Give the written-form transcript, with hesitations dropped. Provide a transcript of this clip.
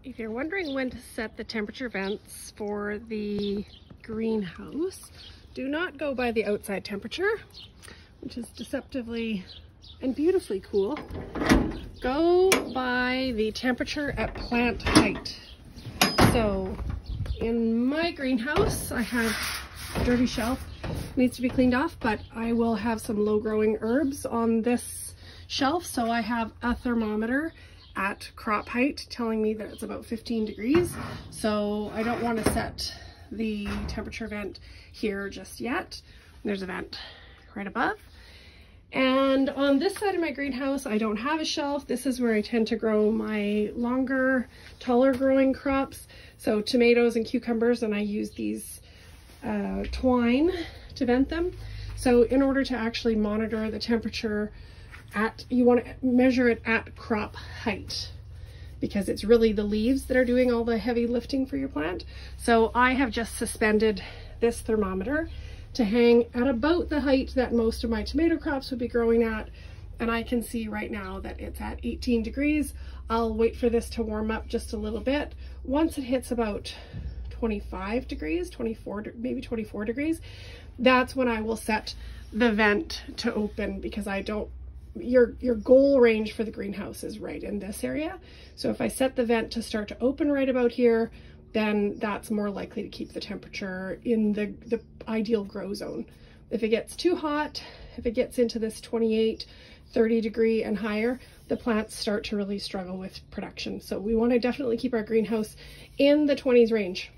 If you're wondering when to set the temperature vents for the greenhouse, do not go by the outside temperature, which is deceptively and beautifully cool. Go by the temperature at plant height. So in my greenhouse, I have a dirty shelf, needs to be cleaned off, but I will have some low growing herbs on this shelf. So I have a thermometer at crop height telling me that it's about 15 degrees. So I don't want to set the temperature vent here just yet. There's a vent right above. And on this side of my greenhouse, I don't have a shelf. This is where I tend to grow my longer, taller growing crops. So tomatoes and cucumbers, and I use these twine to vent them. So in order to actually monitor the temperature you want to measure it at crop height, because it's really the leaves that are doing all the heavy lifting for your plant. So I have just suspended this thermometer to hang at about the height that most of my tomato crops would be growing at. And I can see right now that it's at 18 degrees. I'll wait for this to warm up just a little bit. Once it hits about 25 degrees, 24, maybe 24 degrees, that's when I will set the vent to open, because your goal range for the greenhouse is right in this area. So if I set the vent to start to open right about here, then that's more likely to keep the temperature in the ideal grow zone. If it gets too hot, if it gets into this 28, 30 degree and higher, the plants start to really struggle with production. So we want to definitely keep our greenhouse in the 20s range.